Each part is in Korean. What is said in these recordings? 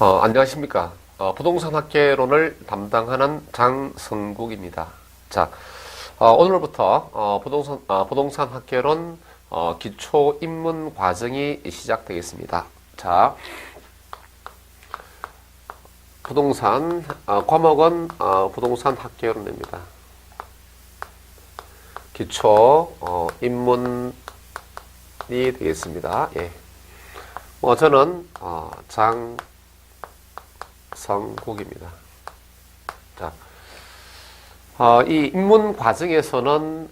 안녕하십니까. 부동산 학개론을 담당하는 장성국입니다. 자, 오늘부터 부동산 학개론 기초 입문 과정이 시작되겠습니다. 자, 과목은 부동산 학개론입니다. 기초 입문이 되겠습니다. 예. 저는 장성국입니다. 자, 이 입문 과정에서는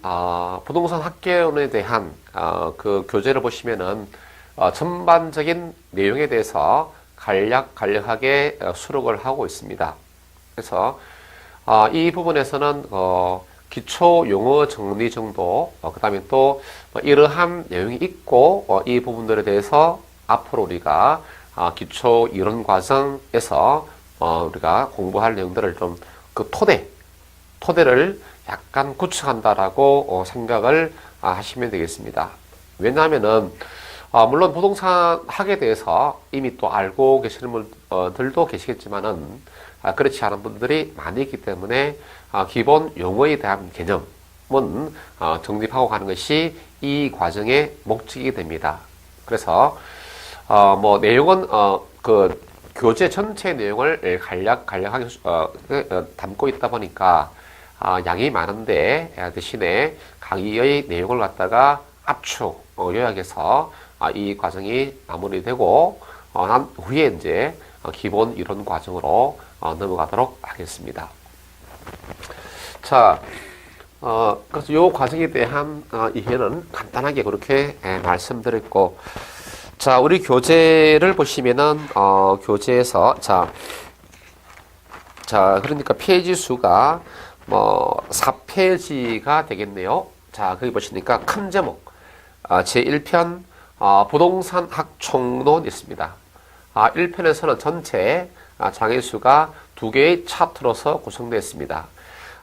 부동산 학개론에 대한 그 교재를 보시면은 전반적인 내용에 대해서 간략하게 수록을 하고 있습니다. 그래서 이 부분에서는 기초 용어 정리 정도, 그 다음에 또 이러한 내용이 있고 이 부분들에 대해서 앞으로 우리가 기초 이론 과정에서 우리가 공부할 내용들을 좀 그 토대를 약간 구축한다라고 생각을 하시면 되겠습니다. 왜냐하면은 물론 부동산 학에 대해서 이미 또 알고 계시는 분들도 계시겠지만은 그렇지 않은 분들이 많이 있기 때문에 기본 용어에 대한 개념은 정립하고 가는 것이 이 과정의 목적이 됩니다. 그래서 내용은 그 교재 전체 내용을 간략하게 담고 있다 보니까 양이 많은데 대신에 강의의 내용을 갖다가 압축 요약해서 이 과정이 마무리되고 난 후에 이제 기본 이론 과정으로 넘어가도록 하겠습니다. 자, 그래서 이 과정에 대한 이해는 간단하게 그렇게 말씀드렸고, 자, 우리 교재를 보시면은 교재에서 그러니까 페이지 수가 4페이지가 되겠네요. 자, 거기 보시니까 큰 제목 제1편 부동산 학 총론 있습니다. 1편에서는 전체 장의 수가 2개의 차트로서 구성되어 있습니다.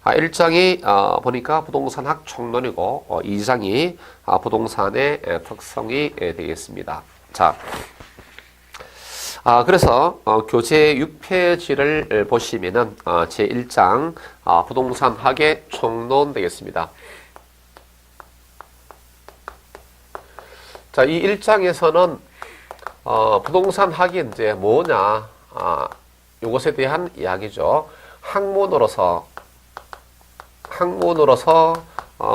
1장이 보니까 부동산 학 총론이고 2장이 부동산의 특성이 되겠습니다. 자, 그래서 교재 6페이지를 보시면은 제1장 부동산 학의 총론 되겠습니다. 자, 이 1장에서는 부동산 학이 이제 뭐냐, 요것에 대한 이야기죠. 학문으로서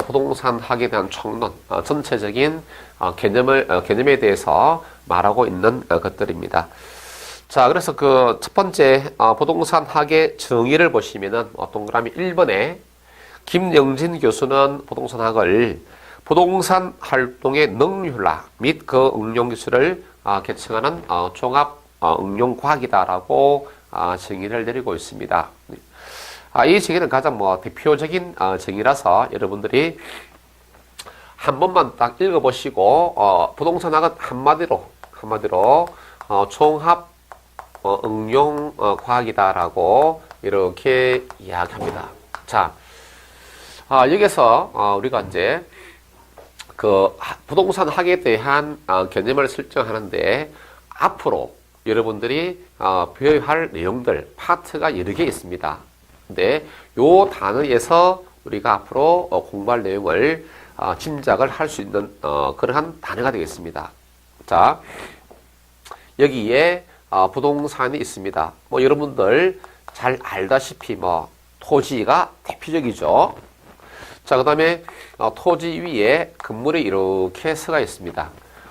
부동산 학에 대한 총론, 전체적인 개념에 대해서 말하고 있는 것들입니다. 자, 그래서 그 첫 번째 부동산 학의 정의를 보시면은 동그라미 1번에 김영진 교수는 부동산 학을 부동산 활동의 능률화 및 그 응용 기술을 계층하는 종합 응용 과학이다라고 정의를 내리고 있습니다. 이 정의는 가장 대표적인 정의라서 여러분들이 한 번만 딱 읽어보시고 부동산학은 한마디로 종합 응용 과학이다라고 이렇게 이야기합니다. 자, 여기서 우리가 이제 그 부동산 학에 대한 개념을 설정하는데 앞으로 여러분들이 배워야 할 내용들 파트가 여러 개 있습니다. 근데 요 단어에서 우리가 앞으로 공부할 내용을 짐작을 할 수 있는 그러한 단어가 되겠습니다. 자, 여기에 부동산이 있습니다. 여러분들 잘 알다시피 토지가 대표적이죠. 자, 그 다음에 토지 위에 건물이 이렇게 서가 있습니다.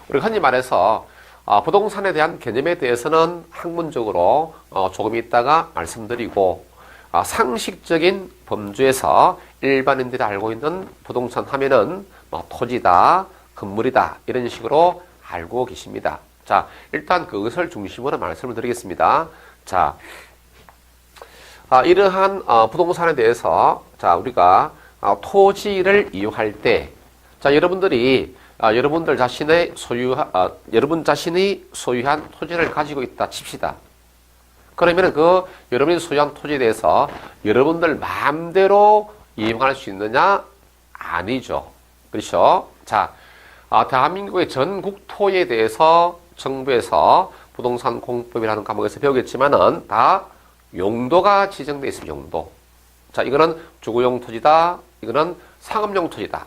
우리가 흔히 말해서 부동산에 대한 개념에 대해서는 학문적으로 조금 있다가 말씀드리고 상식적인 범주에서 일반인들이 알고 있는 부동산 하면은 토지다, 건물이다 이런 식으로 알고 계십니다. 자, 일단 그것을 중심으로 말씀을 드리겠습니다. 자, 이러한 부동산에 대해서 우리가 토지를 이용할 때, 여러분들이 여러분 자신이 소유한 토지를 가지고 있다 칩시다. 그러면 여러분이 소유한 토지에 대해서 여러분들 마음대로 이용할 수 있느냐? 아니죠. 그렇죠? 자, 대한민국의 전 국토에 대해서 정부에서 부동산 공법이라는 과목에서 배우겠지만은 다 용도가 지정되어 있습니다. 용도. 자, 이거는 주거용 토지다. 이거는 상업용 토지다.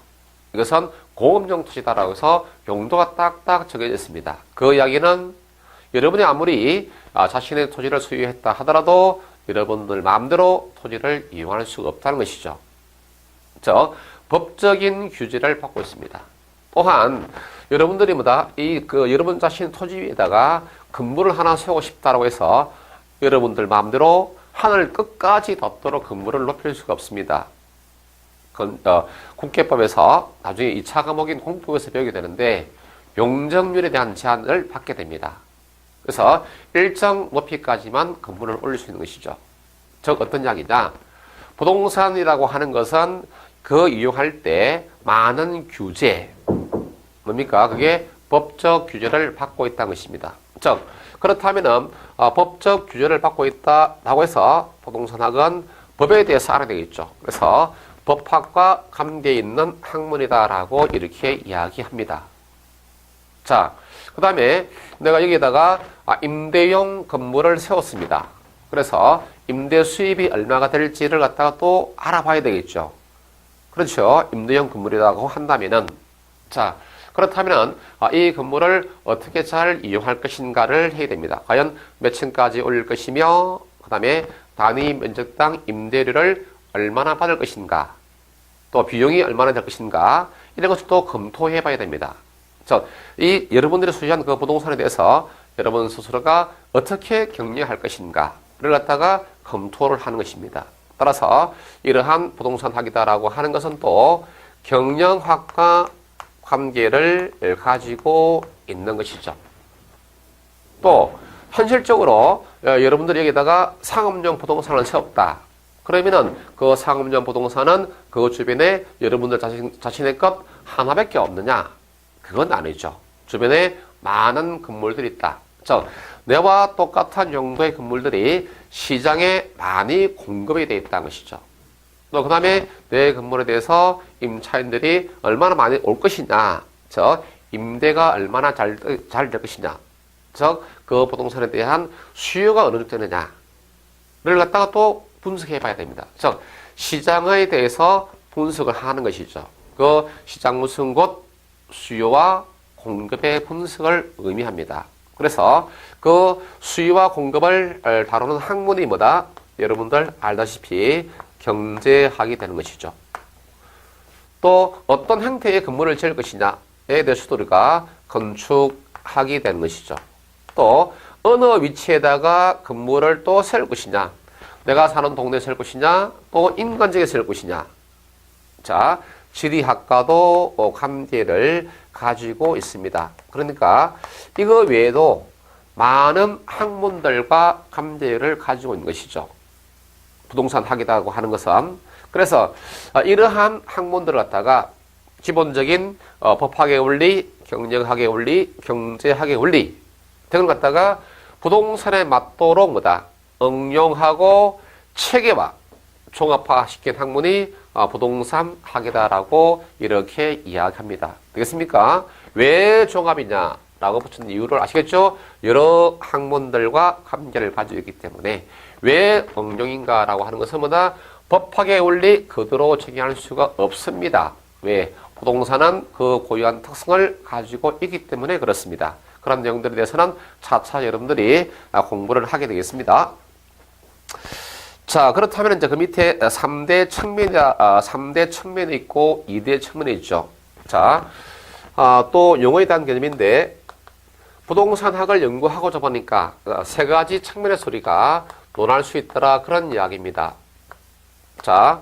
이것은 공업용 토지다라고 해서 용도가 딱딱 정해져 있습니다. 그 이야기는 여러분이 아무리 자신의 토지를 소유했다 하더라도 여러분들 마음대로 토지를 이용할 수가 없다는 것이죠. 즉, 법적인 규제를 받고 있습니다. 또한 여러분들이 여러분 자신 토지 위에다가 건물을 하나 세우고 싶다라고 해서 여러분들 마음대로 하늘 끝까지 덮도록 건물을 높일 수가 없습니다. 국회법에서 나중에 2차 과목인 공법에서 배우게 되는데 용적률에 대한 제한을 받게 됩니다. 그래서 일정 높이까지만 건물을 올릴 수 있는 것이죠. 즉 어떤 이야기냐? 부동산이라고 하는 것은 그 이용할 때 많은 규제, 뭡니까? 그게 법적 규제를 받고 있다는 것입니다. 즉 그렇다면은 법적 규제를 받고 있다라고 해서 부동산학은 법에 대해서 알아야 되겠죠. 그래서 법학과 관계 있는 학문이다라고 이렇게 이야기합니다. 자, 그 다음에 내가 여기에다가 임대용 건물을 세웠습니다. 그래서 임대 수입이 얼마가 될지를 갖다가 또 알아봐야 되겠죠. 그렇죠. 임대용 건물이라고 한다면은, 자, 그렇다면 이 건물을 어떻게 잘 이용할 것인가를 해야 됩니다. 과연 몇 층까지 올릴 것이며, 그 다음에 단위 면적당 임대료를 얼마나 받을 것인가, 또 비용이 얼마나 될 것인가, 이런 것을 또 검토해 봐야 됩니다. 이 여러분들이 소유한 그 부동산에 대해서 여러분 스스로가 어떻게 경영할 것인가를 갖다가 검토를 하는 것입니다. 따라서 이러한 부동산학이다라고 하는 것은 또 경영학과 관계를 가지고 있는 것이죠. 또 현실적으로 여러분들이 여기다가 상업용 부동산을 세웠다. 그러면은 그 상업용 부동산은 그 주변에 여러분들 자신의 것 하나밖에 없느냐? 그건 아니죠. 주변에 많은 건물들이 있다. 즉, 내와 똑같은 용도의 건물들이 시장에 많이 공급이 되어 있다는 것이죠. 또 그 다음에 내 건물에 대해서 임차인들이 얼마나 많이 올 것이냐, 즉 임대가 얼마나 잘 될 것이냐, 즉 그 부동산에 대한 수요가 어느 정도 되느냐를 갖다가 또 분석해 봐야 됩니다. 즉 시장에 대해서 분석을 하는 것이죠. 그 시장 무슨 곳 수요와 공급의 분석을 의미합니다. 그래서 그 수요와 공급을 다루는 학문이 뭐다? 여러분들 알다시피 경제학이 되는 것이죠. 또 어떤 형태의 건물을 지을 것이냐에 대해서도 우리가 건축학이 되는 것이죠. 또 어느 위치에다가 건물을 또 세울 것이냐, 내가 사는 동네에 세울 것이냐, 또 인간적에 세울 것이냐. 자, 지리학과도 관계를 가지고 있습니다. 그러니까 이거 외에도 많은 학문들과 관계를 가지고 있는 것이죠. 부동산학이라고 하는 것은. 그래서 이러한 학문들을 갖다가 기본적인 법학의 원리, 경영학의 원리, 경제학의 원리 등을 갖다가 부동산에 맞도록 뭐다? 응용하고 체계화, 종합화시킨 학문이 부동산학이다라고 이렇게 이야기합니다. 되겠습니까? 왜 종합이냐라고 붙인 이유를 아시겠죠? 여러 학문들과 관계를 가지고 있기 때문에 왜 응용인가라고 하는 것은 뭐다? 법학의 원리 그대로 적용할 수가 없습니다. 왜? 부동산은 그 고유한 특성을 가지고 있기 때문에 그렇습니다. 그런 내용들에 대해서는 차차 여러분들이 공부를 하게 되겠습니다. 자, 그렇다면 이제 그 밑에 3대 측면이 있고 2대 측면이 있죠. 자, 또 용어에 대한 개념인데 부동산학을 연구하고자 보니까 세 가지 측면에서 우리가 논할 수 있더라 그런 이야기입니다. 자,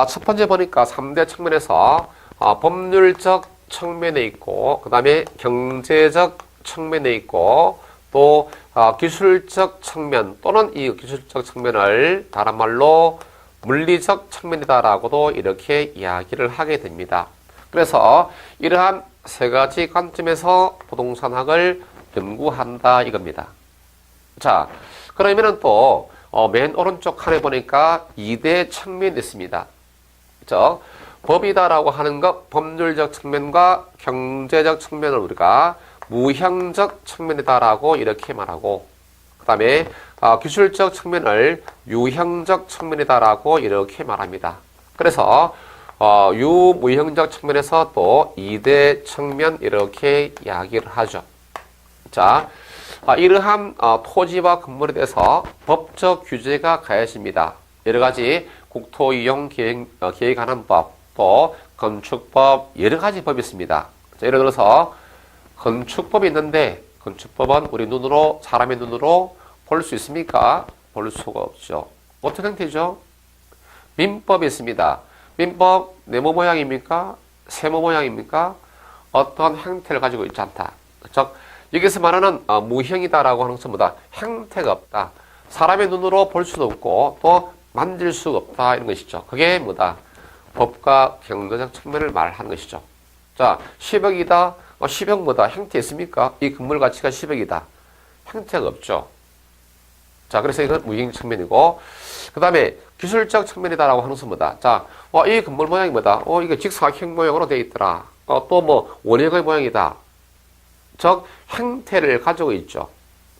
첫 번째 보니까 3대 측면에서 법률적 측면에 있고 그 다음에 경제적 측면에 있고 또 기술적 측면 또는 이 기술적 측면을 다른 말로 물리적 측면이다라고도 이렇게 이야기를 하게 됩니다. 그래서 이러한 세 가지 관점에서 부동산학을 연구한다 이겁니다. 자, 그러면은 또 맨 오른쪽 칸에 보니까 2대 측면이 있습니다. 즉 법이다라고 하는 것, 법률적 측면과 경제적 측면을 우리가 무형적 측면이다라고 이렇게 말하고, 그 다음에 기술적 측면을 유형적 측면이다라고 이렇게 말합니다. 그래서 유무형적 측면에서 또 2대 측면 이렇게 이야기를 하죠. 자, 이러한 토지와 건물에 대해서 법적 규제가 가해집니다. 여러 가지 국토이용 계획하는 법, 또 건축법, 여러 가지 법이 있습니다. 자, 예를 들어서 건축법이 있는데 건축법은 우리 눈으로, 사람의 눈으로 볼 수 있습니까? 볼 수가 없죠. 어떤 형태죠? 민법이 있습니다. 민법 네모 모양입니까? 세모 모양입니까? 어떤 형태를 가지고 있지 않다. 즉 여기서 말하는 무형이다라고 하는 것은 뭐다? 형태가 없다. 사람의 눈으로 볼 수도 없고 또 만질 수가 없다 이런 것이죠. 그게 뭐다? 법과 경제적 측면을 말하는 것이죠. 자, 10억이다. 10억 뭐다? 형태 있습니까? 이 건물 가치가 10억이다. 형태가 없죠. 자, 그래서 이건 무형 측면이고, 그 다음에 기술적 측면이다라고 하는 것은 뭐다? 자, 이 건물 모양이 뭐다? 이게 직사각형 모양으로 되어 있더라. 또 뭐 원형의 모양이다. 즉 형태를 가지고 있죠.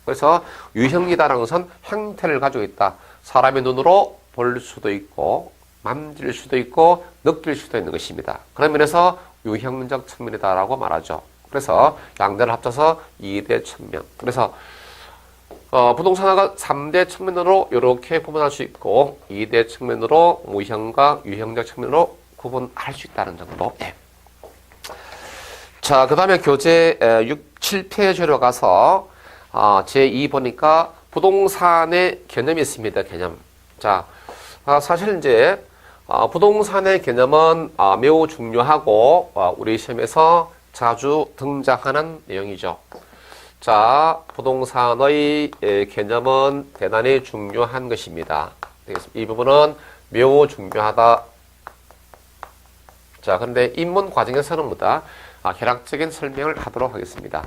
그래서 유형이다라는 것은 형태를 가지고 있다. 사람의 눈으로 볼 수도 있고 만질 수도 있고 느낄 수도 있는 것입니다. 그런 면에서 유형적 측면이다라고 말하죠. 그래서 양자를 합쳐서 2대 측면. 그래서 부동산화가 3대 측면으로 이렇게 구분할 수 있고 2대 측면으로 무형과 유형적 측면으로 구분할 수 있다는 정도. 네. 자, 그 다음에 교재 6, 7페이지로 가서 제2 보니까 부동산의 개념이 있습니다. 개념. 자, 사실 이제 부동산의 개념은 매우 중요하고 우리 시험에서 자주 등장하는 내용이죠. 자, 부동산의 개념은 대단히 중요한 것입니다. 이 부분은 매우 중요하다. 자, 그런데 입문 과정에서는 뭐다? 개략적인 설명을 하도록 하겠습니다.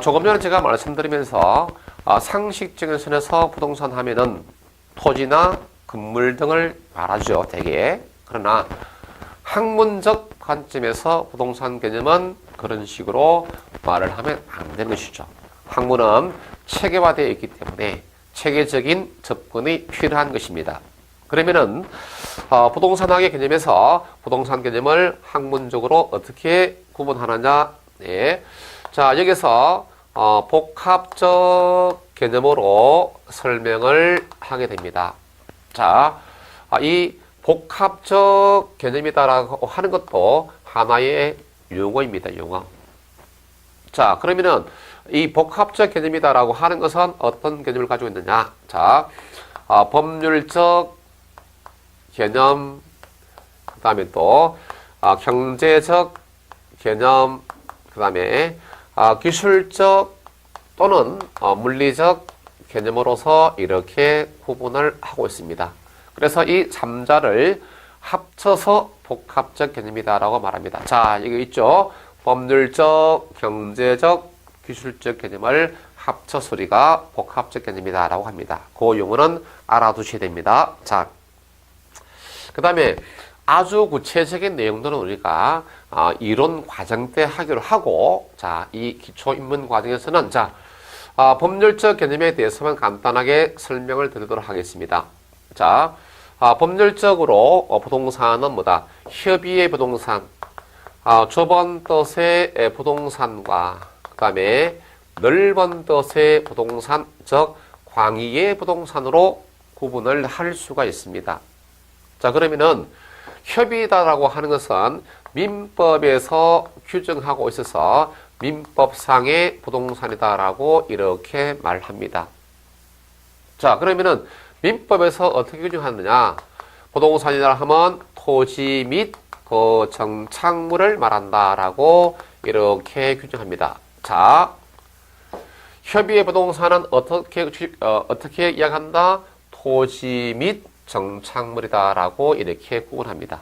조금 전에 제가 말씀드리면서 상식적인 선에서 부동산 하면은 토지나 건물 등을 말하죠, 대개. 그러나 학문적 관점에서 부동산 개념은 그런 식으로 말을 하면 안 되는 것이죠. 학문은 체계화되어 있기 때문에 체계적인 접근이 필요한 것입니다. 그러면은 부동산학의 개념에서 부동산 개념을 학문적으로 어떻게 구분하느냐? 네. 자, 여기서 복합적 개념으로 설명을 하게 됩니다. 자, 이 복합적 개념이다라고 하는 것도 하나의 용어입니다. 용어. 자, 그러면은 이 복합적 개념이다라고 하는 것은 어떤 개념을 가지고 있느냐? 자, 법률적 개념, 그 다음에 또 경제적 개념, 그 다음에 기술적 또는 물리적 개념으로서 이렇게 구분을 하고 있습니다. 그래서 이 3자를 합쳐서 복합적 개념이다라고 말합니다. 자, 여기 있죠. 법률적, 경제적, 기술적 개념을 합쳐서 우리가 복합적 개념이다라고 합니다. 그 용어는 알아두셔야 됩니다. 자, 그 다음에 아주 구체적인 내용들은 우리가 이론 과정 때 하기로 하고, 자, 이 기초 입문 과정에서는 자, 법률적 개념에 대해서만 간단하게 설명을 드리도록 하겠습니다. 자, 법률적으로 부동산은 뭐다? 협의의 부동산, 좁은 뜻의 부동산과 그 다음에 넓은 뜻의 부동산, 즉 광의의 부동산으로 구분을 할 수가 있습니다. 자, 그러면은 협의다라고 하는 것은 민법에서 규정하고 있어서 민법상의 부동산이다라고 이렇게 말합니다. 자, 그러면은 민법에서 어떻게 규정하느냐? 부동산이라 하면 토지 및 그 정착물을 말한다라고 이렇게 규정합니다. 자, 협의의 부동산은 어떻게 이야기한다? 토지 및 정착물이다라고 이렇게 구분합니다.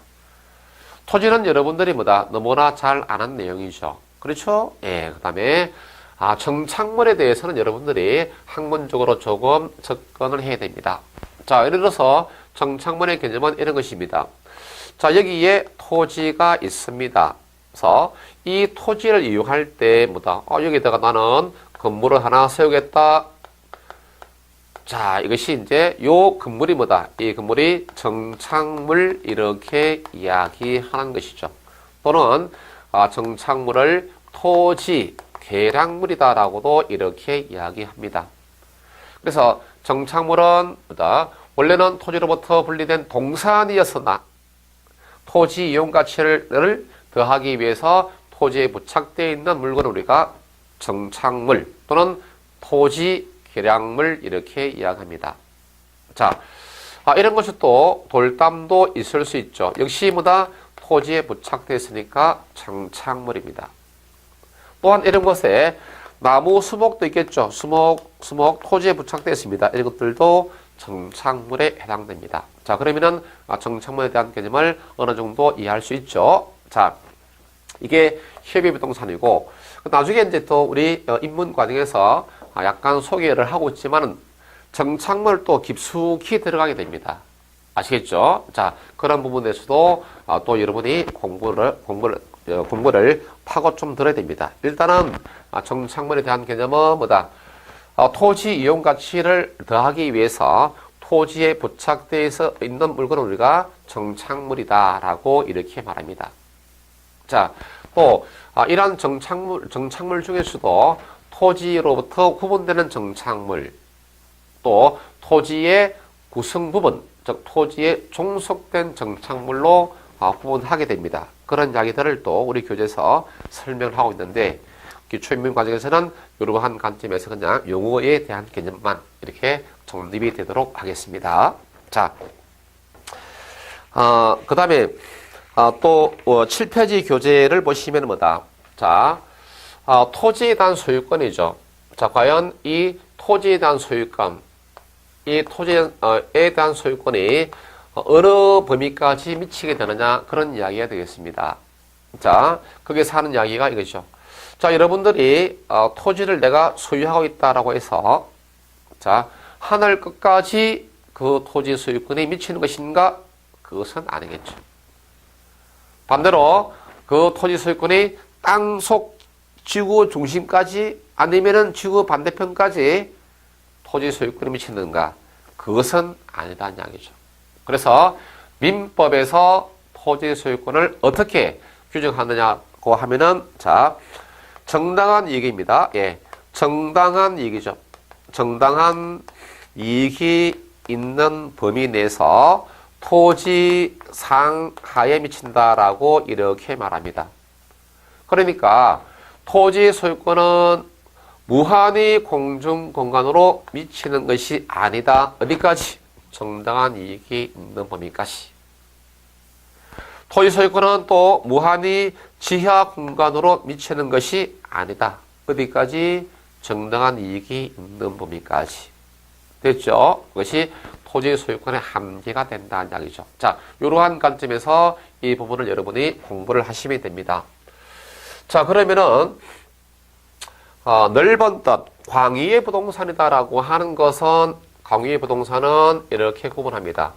토지는 여러분들이 뭐다? 너무나 잘 아는 내용이죠. 그렇죠? 예, 그 다음에 정착물에 대해서는 여러분들이 학문적으로 조금 접근을 해야 됩니다. 자, 예를 들어서 정착물의 개념은 이런 것입니다. 자, 여기에 토지가 있습니다. 그래서 이 토지를 이용할 때 뭐다? 여기다가 나는 건물을 하나 세우겠다. 자, 이것이 이제 요 건물이 뭐다? 이 건물이 정착물 이렇게 이야기하는 것이죠. 또는 정착물을 토지 계량물이다라고도 이렇게 이야기합니다. 그래서 정착물은 뭐다? 원래는 토지로부터 분리된 동산이었으나 토지 이용 가치를 더하기 위해서 토지에 부착되어 있는 물건을 우리가 정착물 또는 토지 계량물 이렇게 이야기합니다. 자, 이런 것이 또 돌담도 있을 수 있죠. 역시 뭐다? 토지에 부착되어 있으니까 정착물입니다. 또한 이런 것에 나무 수목도 있겠죠. 수목 토지에 부착되어 있습니다. 이런 것들도 정착물에 해당됩니다. 자, 그러면은 정착물에 대한 개념을 어느 정도 이해할 수 있죠. 자, 이게 협의부동산이고 나중에 이제 또 우리 입문 과정에서 약간 소개를 하고 있지만은 정착물 또 깊숙이 들어가게 됩니다. 아시겠죠? 자, 그런 부분에서도 또 여러분이 공부를 파고 좀 들어야 됩니다. 일단은 정착물에 대한 개념은 뭐다? 토지 이용 가치를 더하기 위해서 토지에 부착되어 있는 물건을 우리가 정착물이다라고 이렇게 말합니다. 자, 또 이러한 정착물 중에서도 토지로부터 구분되는 정착물, 또 토지의 구성 부분, 즉 토지에 종속된 정착물로 구분하게 됩니다. 그런 이야기들을 또 우리 교재에서 설명을 하고 있는데 기초인문 과정에서는 이러한 관점에서 그냥 용어에 대한 개념만 이렇게 정립이 되도록 하겠습니다. 자, 그 다음에 또 7페이지 교재를 보시면 뭐다? 자, 토지에 대한 소유권이죠. 자, 과연 이 토지에 대한 소유권, 이 토지에 대한 소유권이 어느 범위까지 미치게 되느냐 그런 이야기가 되겠습니다. 자, 거기서 하는 이야기가 이거죠. 자, 여러분들이 토지를 내가 소유하고 있다라고 해서 자, 하늘 끝까지 그 토지 소유권이 미치는 것인가? 그것은 아니겠죠. 반대로 그 토지 소유권이 땅속 지구 중심까지 아니면은 지구 반대편까지 토지 소유권이 미치는가? 그것은 아니다는 이야기죠. 그래서 민법에서 토지 소유권을 어떻게 규정하느냐고 하면은 자, 정당한 이익입니다. 예, 정당한 이익이죠. 정당한 이익이 있는 범위 내에서 토지 상하에 미친다라고 이렇게 말합니다. 그러니까 토지 소유권은 무한히 공중 공간으로 미치는 것이 아니다. 어디까지? 정당한 이익이 있는 범위까지. 토지 소유권은 또 무한히 지하 공간으로 미치는 것이 아니다. 어디까지? 정당한 이익이 있는 범위까지. 됐죠? 그것이 토지 소유권의 한계가 된다는 이야기죠. 자, 이러한 관점에서 이 부분을 여러분이 공부를 하시면 됩니다. 자, 그러면은 넓은 뜻, 광의의 부동산이다라고 하는 것은 광의의 부동산은 이렇게 구분합니다.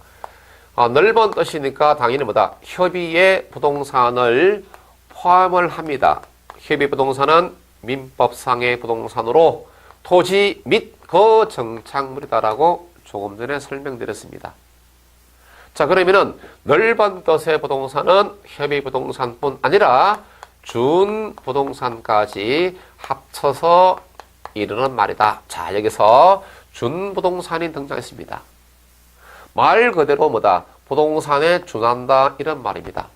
넓은 뜻이니까 당연히 뭐다? 협의의 부동산을 포함을 합니다. 협의 부동산은 민법상의 부동산으로 토지 및 그 정착물이다라고 조금 전에 설명드렸습니다. 자, 그러면은 넓은 뜻의 부동산은 협의 부동산뿐 아니라 준부동산까지 합쳐서 이르는 말이다. 자, 여기서 준부동산이 등장했습니다. 말 그대로 뭐다? 부동산에 준한다 이런 말입니다.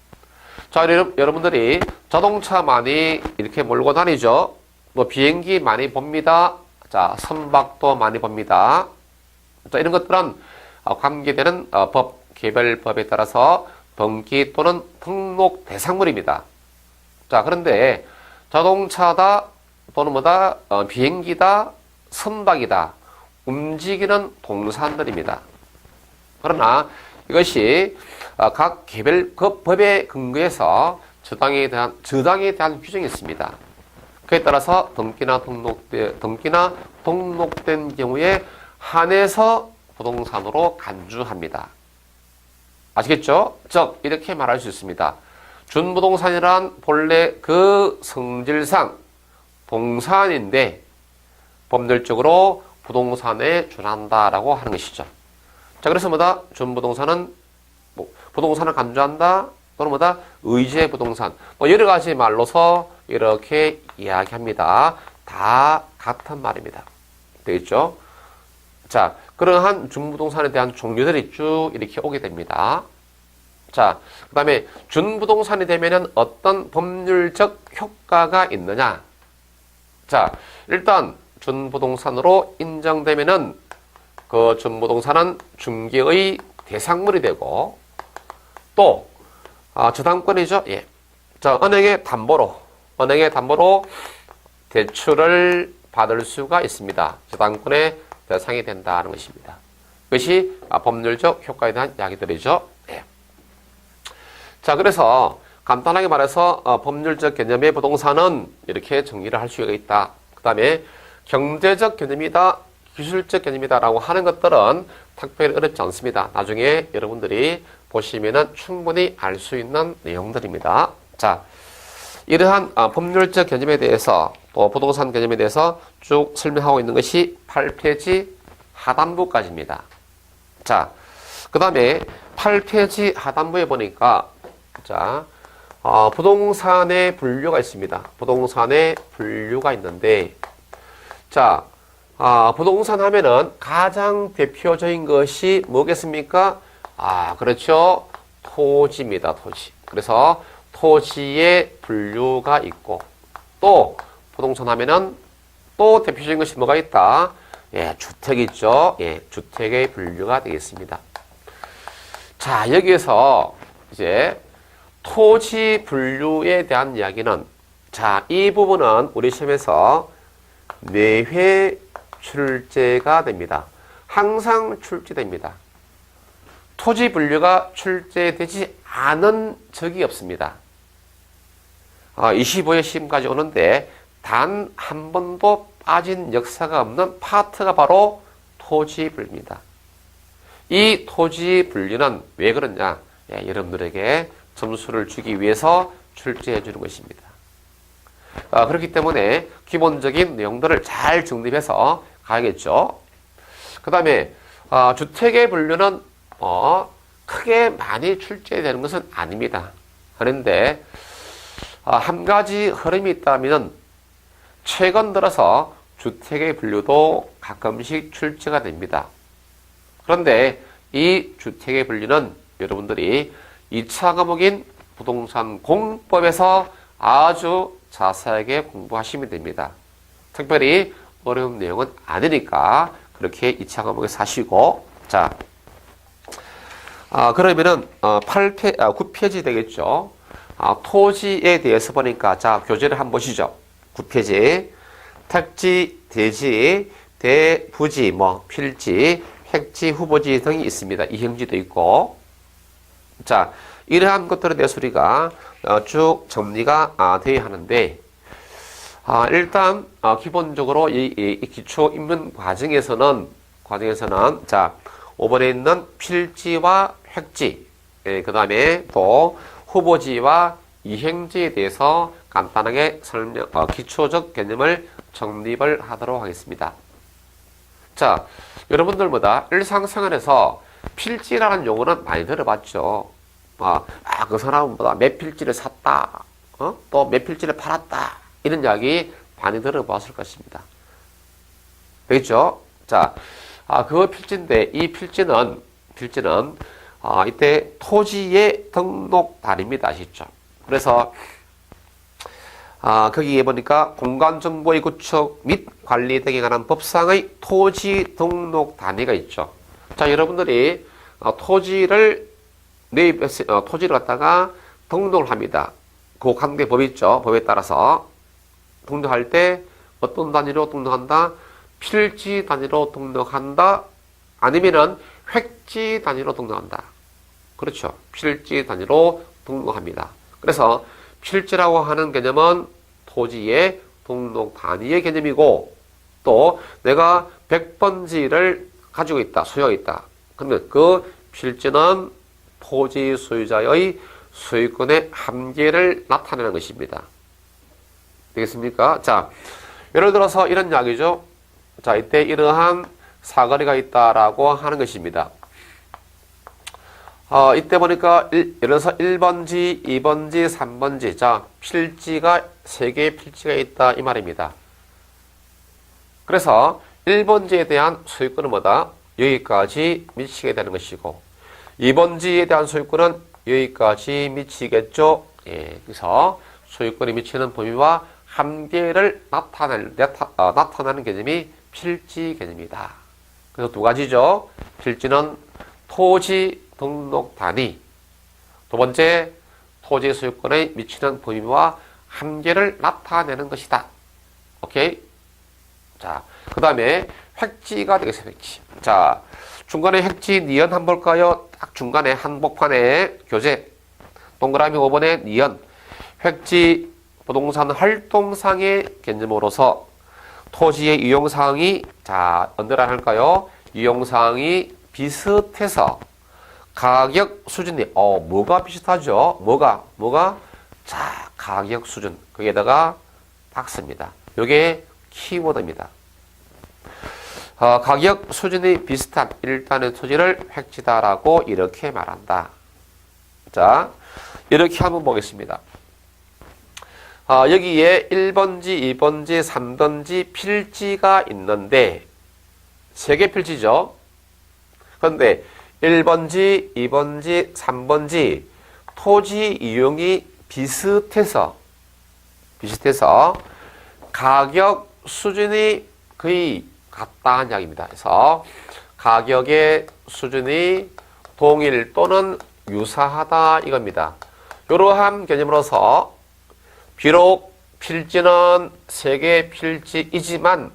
자, 여러분들이 자동차 많이 이렇게 몰고 다니죠. 또 비행기 많이 봅니다. 자, 선박도 많이 봅니다. 자, 이런 것들은 관계되는 법, 개별법에 따라서 등기 또는 등록 대상물입니다. 자, 그런데 자동차다 또는 뭐다? 비행기다, 선박이다. 움직이는 동산들입니다. 그러나 이것이 각 개별급 법에 근거해서 저당에 대한 규정이 있습니다. 그에 따라서 등기나 등록된 경우에 한해서 부동산으로 간주합니다. 아시겠죠? 즉 이렇게 말할 수 있습니다. 준부동산이란 본래 그 성질상 동산인데 법률적으로 부동산에 준한다라고 하는 것이죠. 자, 그래서 뭐다? 준부동산은 뭐 부동산을 간주한다 또는 뭐다? 의제 부동산. 뭐 여러 가지 말로서 이렇게 이야기합니다. 다 같은 말입니다. 되겠죠? 자, 그러한 준부동산에 대한 종류들이 쭉 이렇게 오게 됩니다. 자, 그 다음에 준부동산이 되면은 어떤 법률적 효과가 있느냐? 자, 일단 준부동산으로 인정되면은 그 준부동산은 중개의 대상물이 되고 또 저당권이죠. 예. 자, 은행의 담보로 대출을 받을 수가 있습니다. 저당권의 대상이 된다는 것입니다. 그것이 법률적 효과에 대한 이야기들이죠. 예. 자, 그래서 간단하게 말해서 법률적 개념의 부동산은 이렇게 정리를 할 수가 있다. 그 다음에 경제적 개념이다, 기술적 개념이다라고 하는 것들은 특별히 어렵지 않습니다. 나중에 여러분들이 보시면은 충분히 알 수 있는 내용들입니다. 자, 이러한 법률적 개념에 대해서 또 부동산 개념에 대해서 쭉 설명하고 있는 것이 8페이지 하단부까지입니다. 자, 그 다음에 8페이지 하단부에 보니까 자, 부동산의 분류가 있습니다. 부동산의 분류가 있는데 자, 부동산 하면은 가장 대표적인 것이 뭐겠습니까? 그렇죠. 토지입니다. 토지. 그래서 토지의 분류가 있고 또 부동산 하면은 또 대표적인 것이 뭐가 있다? 예, 주택이 있죠. 예, 주택의 분류가 되겠습니다. 자, 여기에서 이제 토지 분류에 대한 이야기는 자, 이 부분은 우리 시험에서 매회 출제가 됩니다. 항상 출제됩니다. 토지 분류가 출제되지 않은 적이 없습니다. 25회 시험까지 오는데 단 한 번도 빠진 역사가 없는 파트가 바로 토지 분류입니다. 이 토지 분류는 왜 그러냐? 예, 여러분들에게 점수를 주기 위해서 출제해 주는 것입니다. 그렇기 때문에 기본적인 내용들을 잘 정립해서 가야겠죠. 그 다음에 주택의 분류는 크게 많이 출제되는 것은 아닙니다. 그런데 한 가지 흐름이 있다면 최근 들어서 주택의 분류도 가끔씩 출제가 됩니다. 그런데 이 주택의 분류는 여러분들이 2차 과목인 부동산 공법에서 아주 자세하게 공부하시면 됩니다. 특별히 어려운 내용은 아니니까 그렇게 2차 과목에서 하시고 자, 그러면은 9페이지 되겠죠. 토지에 대해서 보니까 자, 교재를 한번 보시죠. 9페이지 택지, 대지, 대부지, 필지, 획지, 후보지 등이 있습니다. 이행지도 있고 자, 이러한 것들에 대해서 우리가 쭉 정리가 되어야 하는데 일단 기본적으로 이 기초 입문 과정에서는 자, 5번에 있는 필지와 획지, 그 다음에 또 후보지와 이행지에 대해서 간단하게 기초적 개념을 정립을 하도록 하겠습니다. 자, 여러분들보다 일상생활에서 필지라는 용어는 많이 들어봤죠. 그 사람보다 몇 필지를 샀다, 또 몇 필지를 팔았다, 이런 이야기 많이 들어봤을 것입니다. 되겠죠? 자, 그 필지인데, 이 필지는 이때 토지의 등록단입니다. 아시죠? 그래서, 거기에 보니까 공간정보의 구축 및 관리 등에 관한 법상의 토지 등록 단위가 있죠. 자, 여러분들이 토지를 갖다가 등록을 합니다. 그 관계 법이 있죠. 법에 따라서 등록할 때 어떤 단위로 등록한다? 필지 단위로 등록한다? 아니면은 획지 단위로 등록한다. 그렇죠. 필지 단위로 등록합니다. 그래서 필지라고 하는 개념은 토지의 등록 단위의 개념이고 또 내가 100번지를 가지고 있다, 소유하고 있다. 그러면 그 필지는 토지 소유자의 소유권의 한계를 나타내는 것입니다. 되겠습니까? 자, 예를 들어서 이런 이야기죠. 자, 이때 이러한 사거리가 있다라고 하는 것입니다. 이때 보니까 예를 들어서 1번지, 2번지, 3번지. 자, 필지가 3개의 필지가 있다 이 말입니다. 그래서 1번지에 대한 소유권은 뭐다? 여기까지 미치게 되는 것이고 2번지에 대한 소유권은 여기까지 미치겠죠. 예, 그래서 소유권이 미치는 범위와 한계를 나타내는 개념이 필지 개념이다. 그래서 두 가지죠. 필지는 토지 등록 단위. 두 번째, 토지 소유권에 미치는 범위와 한계를 나타내는 것이다. 오케이? 자, 그 다음에 획지가 되겠습니다. 획지. 자, 중간에 획지 니은 한번 볼까요? 딱 중간에 한복판에 교재. 동그라미 5번에 니은. 획지 부동산 활동상의 개념으로서 토지의 이용사항이, 자, 언제라 할까요? 이용사항이 비슷해서 가격 수준이, 뭐가 비슷하죠? 뭐가? 자, 가격 수준. 거기에다가 박스입니다. 요게 키워드입니다. 가격 수준이 비슷한 일단의 토지를 획지다라고 이렇게 말한다. 자, 이렇게 한번 보겠습니다. 여기에 1번지, 2번지, 3번지 필지가 있는데 3개 필지죠. 그런데 1번지, 2번지, 3번지 토지 이용이 비슷해서 가격 수준이 거의 같다는 이야기입니다. 그래서 가격의 수준이 동일 또는 유사하다 이겁니다. 이러한 개념으로서 비록 필지는 3개의 필지이지만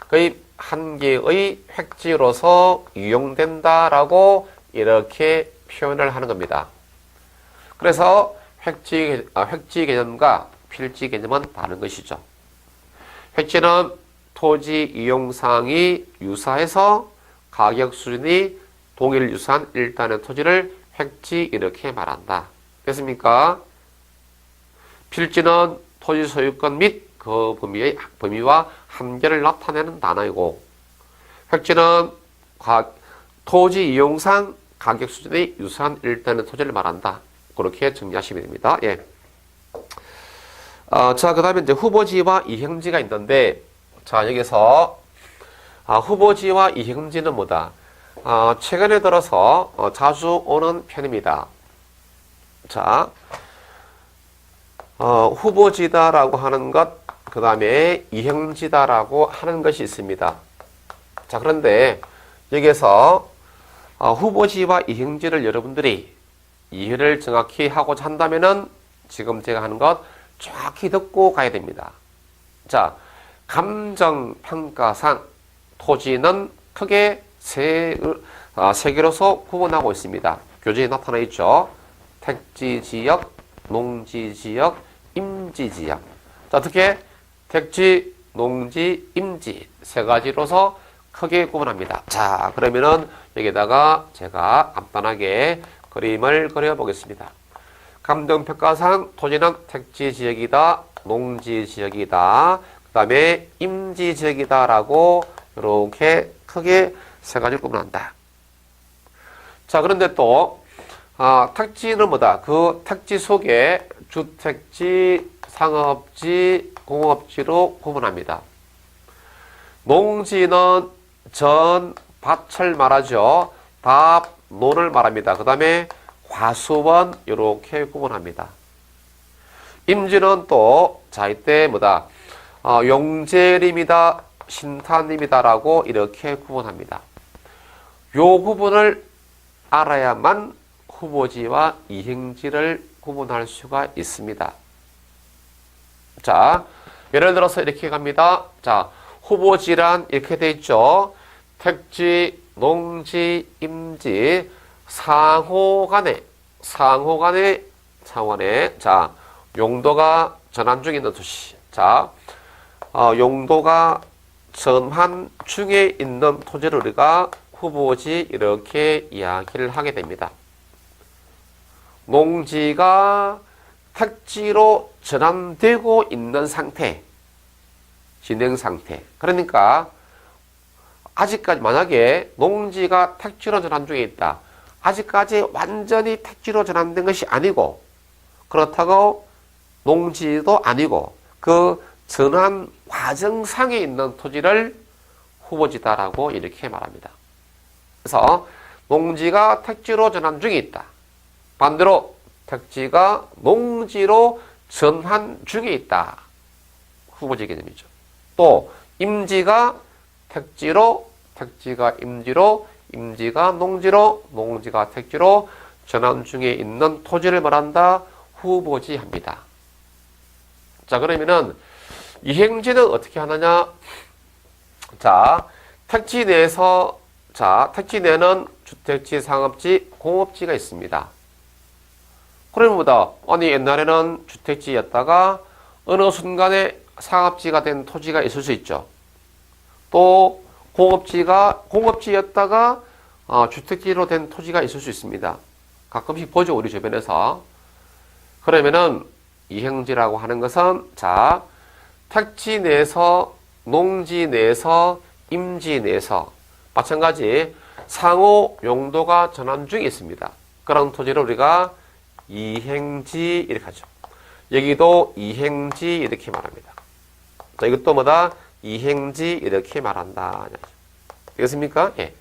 거의 한 개의 획지로서 이용된다라고 이렇게 표현을 하는 겁니다. 그래서 획지 개념과 필지 개념은 다른 것이죠. 획지는 토지 이용사항이 유사해서 가격 수준이 동일 유사한 일단의 토지를 획지 이렇게 말한다. 됐습니까? 필지는 토지 소유권 및 그 범위와 한계를 나타내는 단어이고 획지는 토지 이용상 가격 수준이 유사한 일단의 토지를 말한다. 그렇게 정리하시면 됩니다. 예. 자, 그 다음에 이제 후보지와 이행지가 있는데, 자, 여기서, 후보지와 이행지는 뭐다? 최근에 들어서 자주 오는 편입니다. 자, 후보지다라고 하는 것, 그 다음에 이행지다라고 하는 것이 있습니다. 자, 그런데 여기서 후보지와 이행지를 여러분들이 이해를 정확히 하고자 한다면은 지금 제가 하는 것 정확히 듣고 가야 됩니다. 자, 감정평가상 토지는 크게 세 개로서 구분하고 있습니다. 교재에 나타나 있죠. 택지지역, 농지지역, 임지지역. 자, 어떻게? 택지, 농지, 임지 세 가지로서 크게 구분합니다. 자, 그러면은 여기다가 제가 간단하게 그림을 그려보겠습니다. 감정평가상 토지는 택지지역이다, 농지지역이다, 그 다음에 임지지역이다 라고 이렇게 크게 세 가지를 구분한다. 자, 그런데 또 택지는 뭐다? 그 택지 속에 주택지, 상업지, 공업지로 구분합니다. 농지는 전, 밭을 말하죠. 답, 논을 말합니다. 그 다음에 과수원 이렇게 구분합니다. 임지는 또 자, 이때 뭐다? 용재림이다, 신탄림이다라고 이렇게 구분합니다. 요 구분을 알아야만 후보지와 이행지를 구분할 수가 있습니다. 자, 예를 들어서 이렇게 갑니다. 자, 후보지란 이렇게 돼 있죠. 택지, 농지, 임지, 상호간에, 자, 용도가 전환 중에 있는 토지. 자, 용도가 전환 중에 있는 토지를 우리가 후보지 이렇게 이야기를 하게 됩니다. 농지가 택지로 전환되고 있는 상태, 진행 상태. 그러니까 아직까지 만약에 농지가 택지로 전환 중에 있다. 아직까지 완전히 택지로 전환된 것이 아니고 그렇다고 농지도 아니고 그 전환 과정상에 있는 토지를 후보지다라고 이렇게 말합니다. 그래서 농지가 택지로 전환 중에 있다. 반대로 택지가 농지로 전환 중에 있다. 후보지 개념이죠. 또 임지가 택지로, 택지가 임지로, 임지가 농지로, 농지가 택지로 전환 중에 있는 토지를 말한다. 후보지 합니다. 자, 그러면은 이행지는 어떻게 하느냐? 자, 택지 내에서 택지 내에는 주택지, 상업지, 공업지가 있습니다. 그러면 뭐다? 아니 옛날에는 주택지였다가 어느 순간에 상업지가 된 토지가 있을 수 있죠. 또 공업지였다가 주택지로 된 토지가 있을 수 있습니다. 가끔씩 보죠, 우리 주변에서. 그러면은 이행지라고 하는 것은 택지 내에서, 농지 내에서, 임지 내에서 마찬가지 상호 용도가 전환 중에 있습니다. 그런 토지를 우리가 이행지 이렇게 하죠. 여기도 이행지 이렇게 말합니다. 자, 이것도 뭐다? 이행지 이렇게 말한다. 되겠습니까? 예.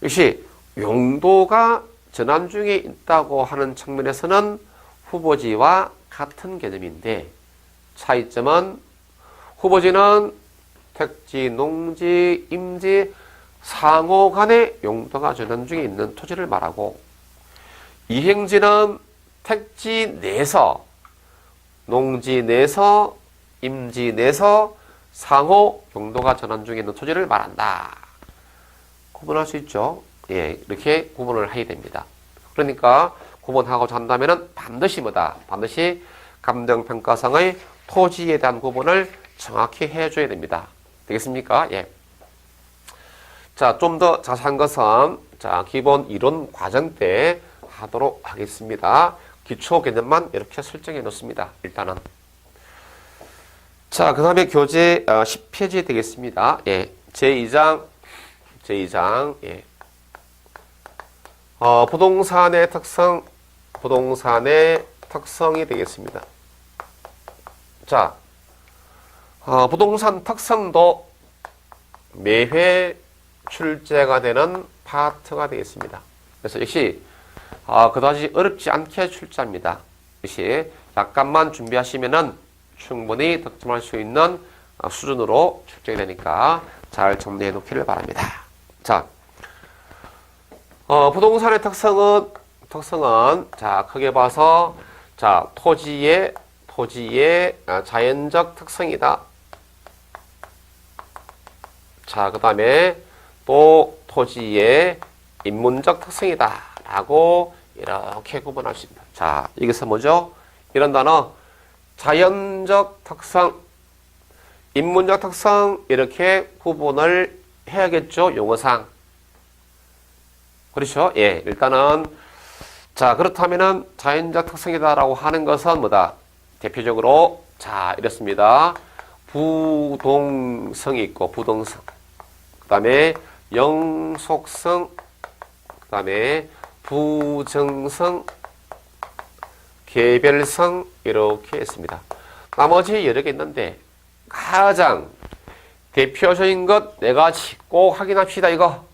역시 용도가 전환 중에 있다고 하는 측면에서는 후보지와 같은 개념인데 차이점은 후보지는 택지, 농지, 임지, 상호 간의 용도가 전환 중에 있는 토지를 말하고 이행지는 택지 내에서, 농지 내에서, 임지 내에서 상호 용도가 전환 중에 있는 토지를 말한다. 구분할 수 있죠. 예, 이렇게 구분을 해야 됩니다. 그러니까 구분하고자 한다면은 반드시 뭐다? 반드시 감정평가상의 토지에 대한 구분을 정확히 해줘야 됩니다. 되겠습니까? 예. 자, 좀 더 자세한 것은 기본 이론 과정 때 하도록 하겠습니다. 기초 개념만 이렇게 설정해 놓습니다. 일단은. 자, 그 다음에 교재 10페이지 되겠습니다. 예. 제2장, 예. 부동산의 특성이 되겠습니다. 자, 부동산 특성도 매회 출제가 되는 파트가 되겠습니다. 그래서 역시 그다지 어렵지 않게 출제합니다. 역시 약간만 준비하시면은 충분히 득점할 수 있는 수준으로 출제가 되니까 잘 정리해 놓기를 바랍니다. 자, 부동산의 특성은 크게 봐서 토지의 자연적 특성이다. 자, 그 다음에 또 토지의 인문적 특성이다 라고 이렇게 구분할 수 있다. 자, 여기서 뭐죠? 이런 단어 자연적 특성, 인문적 특성 이렇게 구분을 해야겠죠, 용어상. 그렇죠? 예, 일단은 그렇다면은 자연적 특성이다라고 하는 것은 뭐다? 대표적으로 이렇습니다. 부동성이 있고 부동성. 그다음에 영속성, 그다음에 부정성, 개별성 이렇게 있습니다. 나머지 여러 개 있는데 가장 대표적인 것 네 가지 꼭 확인합시다. 이거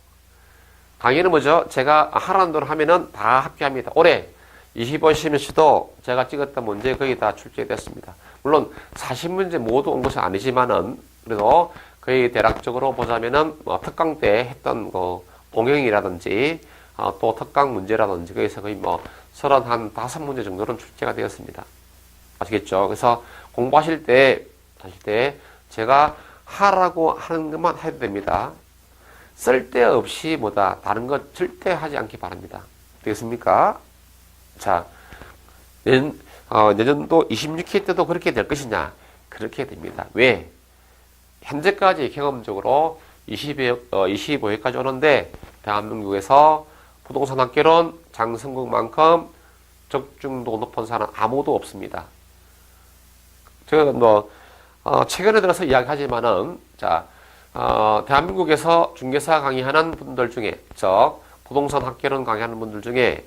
강의는 뭐죠? 제가 하라는 대로 하면은 다 합격합니다. 올해 25시면서도 제가 찍었던 문제 거의 다 출제됐습니다. 물론 40문제 모두 온 것은 아니지만은 그래도 거의 대략적으로 보자면은 특강 때 했던応用이라든지 또 특강 문제라든지 거기서 거의 35문제 정도는 출제가 되었습니다. 아시겠죠? 그래서 공부하실 때 제가 하라고 하는 것만 해도 됩니다. 쓸데없이 다른 것 절대 하지 않기 바랍니다. 되겠습니까? 자, 내년도 26회 때도 그렇게 될 것이냐? 그렇게 됩니다. 왜? 현재까지 경험적으로 25회까지 오는데 대한민국에서 부동산 학개론 장성국만큼 적중도 높은 사람 아무도 없습니다. 제가 최근에 들어서 이야기하지만은, 대한민국에서 중개사 강의하는 분들 중에, 즉, 부동산 학개론 강의하는 분들 중에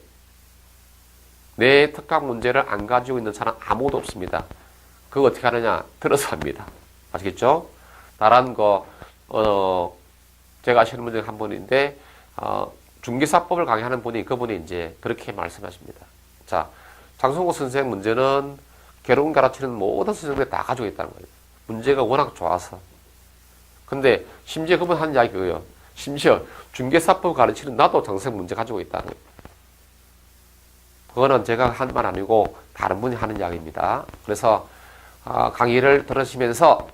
내 특강 문제를 안 가지고 있는 사람 아무도 없습니다. 그거 어떻게 하느냐? 들어서 합니다. 아시겠죠? 나란 제가 아시는 분 중에 한 분인데, 중개사법을 강의하는 분이, 그분이 이제 그렇게 말씀하십니다. 자, 장성국 선생 문제는 개론 가르치는 모든 선생님들이 다 가지고 있다는 거예요. 문제가 워낙 좋아서. 근데 심지어 그분 한 이야기 그거예요. 심지어 중개사법 가르치는 나도 장성 문제 가지고 있다는 거예요. 그거는 제가 한 말 아니고 다른 분이 하는 이야기입니다. 그래서 강의를 들으시면서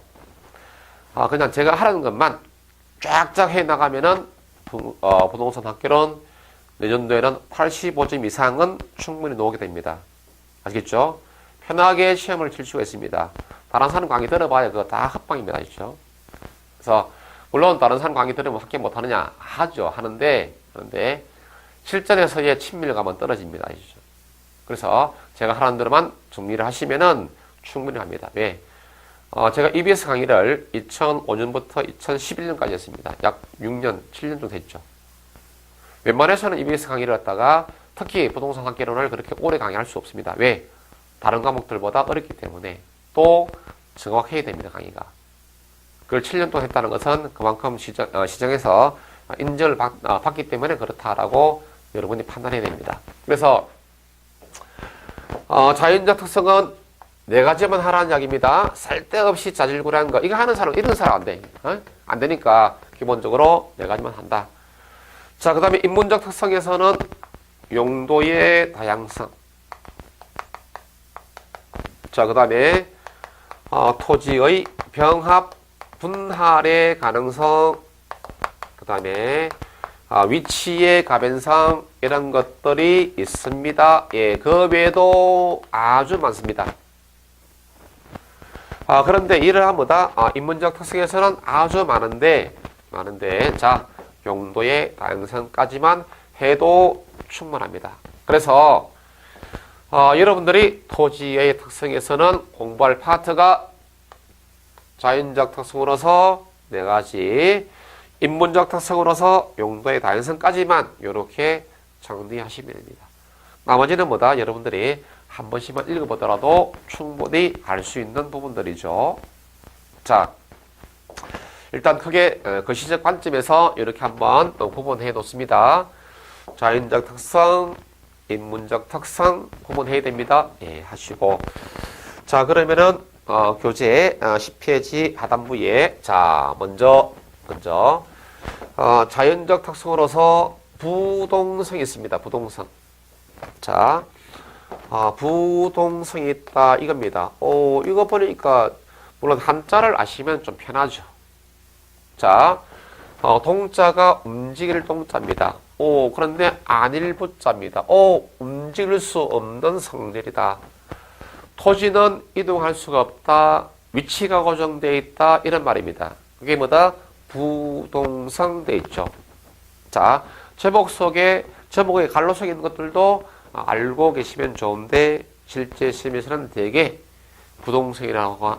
그냥 제가 하라는 것만 쫙쫙 해 나가면은 부동산 학개론 내년도에는 85점 이상은 충분히 나오게 됩니다. 아시겠죠? 편하게 시험을 칠 수가 있습니다. 다른 사람 강의 들어봐야 그거 다 합방입니다. 아시죠? 그래서 물론 다른 사람 강의 들으면 합격 못하느냐? 하죠. 하는데 실전에서의 친밀감은 떨어집니다. 아시죠? 그래서 제가 하라는 대로만 정리를 하시면은 충분히 합니다. 왜? 제가 EBS 강의를 2005년부터 2011년까지 했습니다. 약 6년, 7년 정도 됐죠. 웬만해서는 EBS 강의를 했다가 특히 부동산 학개론을 그렇게 오래 강의할 수 없습니다. 왜? 다른 과목들보다 어렵기 때문에 또 정확해야 됩니다. 강의가. 그걸 7년 동안 했다는 것은 그만큼 시장에서 인정을 받기 때문에 그렇다라고 여러분이 판단해야 됩니다. 그래서 자연적 특성은 4가지만 하라는 이야기입니다. 쓸데없이 자질구레한 거. 이거 하는 사람, 이런 사람 안 돼. 안 되니까 기본적으로 4가지만 한다. 자, 그 다음에 인문적 특성에서는 용도의 다양성. 자, 그 다음에 토지의 병합, 분할의 가능성. 그 다음에 위치의 가변성. 이런 것들이 있습니다. 예, 그 외에도 아주 많습니다. 그런데 이러한보다 인문적 특성에서는 아주 많은데, 자, 용도의 다양성까지만 해도 충분합니다. 그래서 여러분들이 토지의 특성에서는 공부할 파트가 자연적 특성으로서 4가지, 인문적 특성으로서 용도의 다양성까지만 이렇게 정리하시면 됩니다. 나머지는 여러분들이 한 번씩만 읽어보더라도 충분히 알 수 있는 부분들이죠. 자, 일단 크게 거시적 관점에서 이렇게 한번 또 구분해 놓습니다. 자연적 특성, 인문적 특성 구분해야 됩니다. 예, 하시고. 자, 그러면은 교재 10페이지 하단부에 먼저 자연적 특성으로서 부동성이 있습니다. 부동성. 자, 부동성이 있다 이겁니다. 이거 보니까 물론 한자를 아시면 좀 편하죠. 자, 동자가 움직일 동자입니다. 그런데 아닐 부자입니다. 움직일 수 없는 성질이다. 토지는 이동할 수가 없다. 위치가 고정되어 있다. 이런 말입니다. 그게 뭐다? 부동성 돼 있죠. 자, 제목에 갈로 써 있는 것들도 알고 계시면 좋은데 실제 시험에서는 대개 부동성이라고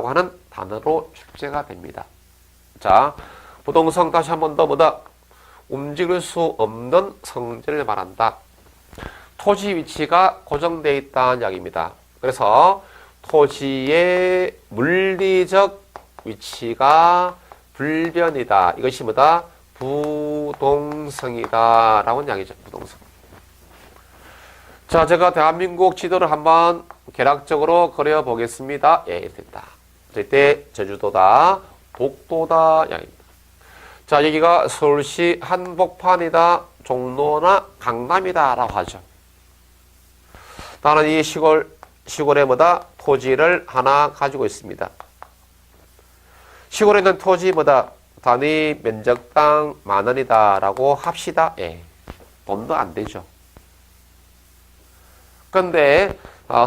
하는 단어로 출제가 됩니다. 자, 부동성 다시 한 번 더 움직일 수 없는 성질을 말한다. 토지 위치가 고정되어 있다는 이야기입니다. 그래서 토지의 물리적 위치가 불변이다. 이것이 부동성이다. 라는 이야기죠. 부동성. 자, 제가 대한민국 지도를 한번 개략적으로 그려보겠습니다. 예, 됐다. 이때 제주도다, 독도다, 이야기입니다. 자, 여기가 서울시 한복판이다, 종로나 강남이다 라고 하죠. 나는 이 시골에 토지를 하나 가지고 있습니다. 시골에 있는 토지 단위 면적당 10,000원이다 라고 합시다. 예, 돈도 안 되죠. 근데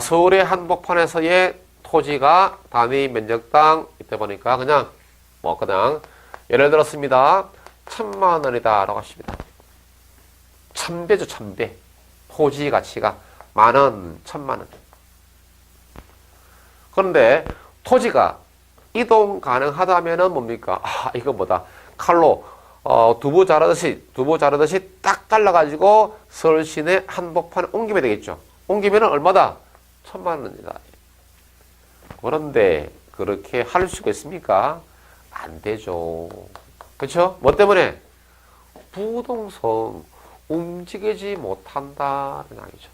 서울의 한복판에서의 토지가 단위 면적당 이때 보니까 그냥 예를 들었습니다. 천만 원이다 라고 하십니다. 1000배죠, 1000배. 토지 가치가 만원, 천만원. 그런데 토지가 이동 가능하다면은 뭡니까? 이거 뭐다. 칼로 두부 자르듯이 딱 잘라가지고 서울 시내 한복판에 옮기면 되겠죠. 옮기면은 얼마다? 1000만 원이다. 그런데 그렇게 할 수가 있습니까? 안 되죠. 그렇죠? 뭐 때문에? 부동성 움직이지 못한다는 얘기죠.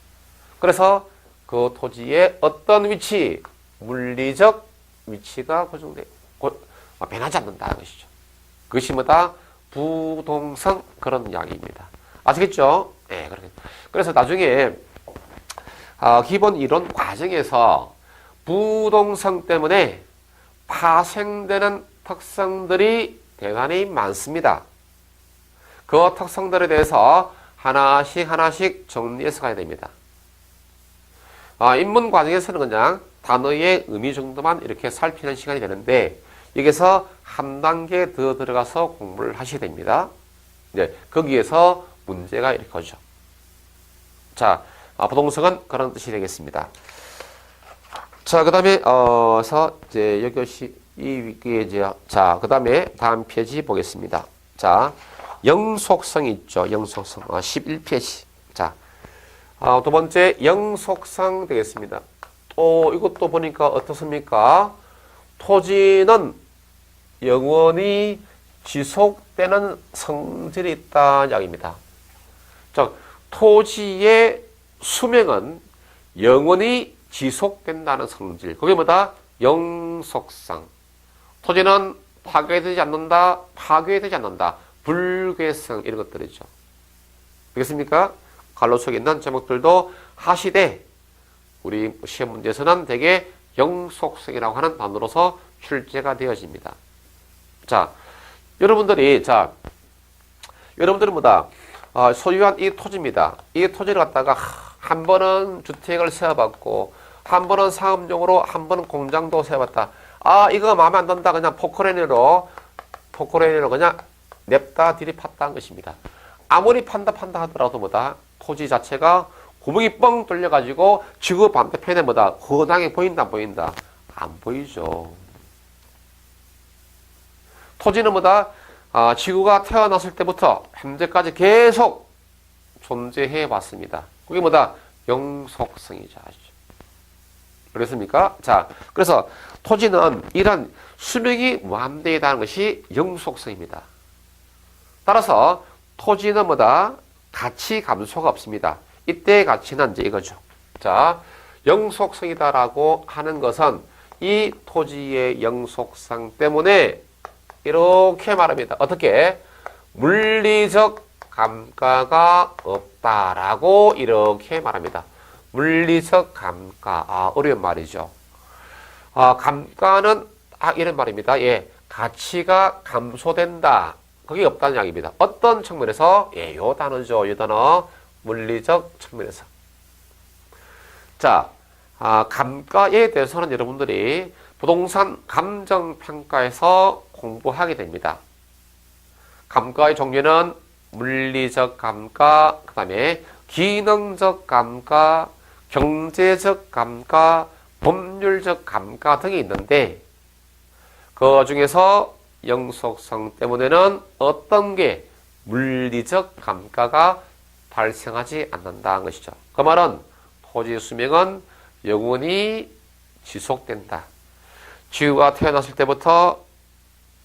그래서 그 토지의 어떤 위치, 물리적 위치가 변하지 않는다는 것이죠. 그것이 뭐다? 부동성 그런 이야기입니다. 아시겠죠? 네, 그래서 나중에 기본 이론 과정에서 부동성 때문에 파생되는 특성들이 대단히 많습니다. 그 특성들에 대해서 하나씩 정리해서 가야 됩니다. 입문 과정에서는 그냥 단어의 의미 정도만 이렇게 살피는 시간이 되는데 여기서 한 단계 더 들어가서 공부를 하셔야 됩니다. 이제 거기에서 문제가 이렇게 오죠. 자, 부동성은 그런 뜻이 되겠습니다. 자, 그 다음에 이제 여기 자, 그 다음에 다음 페이지 보겠습니다. 자, 영속성 있죠. 영속성 11페이지. 자, 두 번째 영속성 되겠습니다. 이것도 보니까 어떻습니까? 토지는 영원히 지속되는 성질이 있다는 이야기입니다. 자, 토지의 수명은 영원히 지속된다는 성질. 그게 뭐다? 영속성. 토지는 파괴되지 않는다, 파괴되지 않는다. 불괴성 이런 것들이죠. 되겠습니까? 갈로 속에 있는 제목들도 하시되 우리 시험 문제에서는 대개 영속성이라고 하는 단어로서 출제가 되어집니다. 자, 여러분들은 뭐다? 소유한 이 토지입니다. 이 토지를 갖다가 한 번은 주택을 세워봤고, 한 번은 상업용으로, 한 번은 공장도 세워봤다. 이거 마음에 안 든다. 그냥 포크레인으로 그냥 냅다 들이팠다는 것입니다. 아무리 판다 하더라도 뭐다? 토지 자체가 구멍이 뻥 뚫려가지고 지구 반대편에 뭐다? 훤하게 보인다, 안 보인다? 안 보이죠. 토지는 뭐다? 지구가 태어났을 때부터 현재까지 계속 존재해 왔습니다. 그게 뭐다? 영속성이죠. 아시죠? 그렇습니까? 자, 그래서 토지는 이런 수명이 무한대하다는 것이 영속성입니다. 따라서 토지는 뭐다? 가치 감소가 없습니다. 이때의 가치는 이제 이거죠. 자, 영속성이다라고 하는 것은 이 토지의 영속성 때문에 이렇게 말합니다. 어떻게? 물리적 감가가 없다라고 이렇게 말합니다. 물리적 감가. 어려운 말이죠. 감가는 이런 말입니다. 예, 가치가 감소된다. 그게 없다는 이야기입니다. 어떤 측면에서? 예, 요 단어죠. 요 단어. 물리적 측면에서. 자, 감가에 대해서는 여러분들이 부동산 감정평가에서 공부하게 됩니다. 감가의 종류는 물리적 감가, 그 다음에 기능적 감가, 경제적 감가, 법률적 감가 등이 있는데 그 중에서 영속성 때문에는 어떤 게 물리적 감가가 발생하지 않는다는 것이죠. 그 말은 토지 수명은 영원히 지속된다. 지구가 태어났을 때부터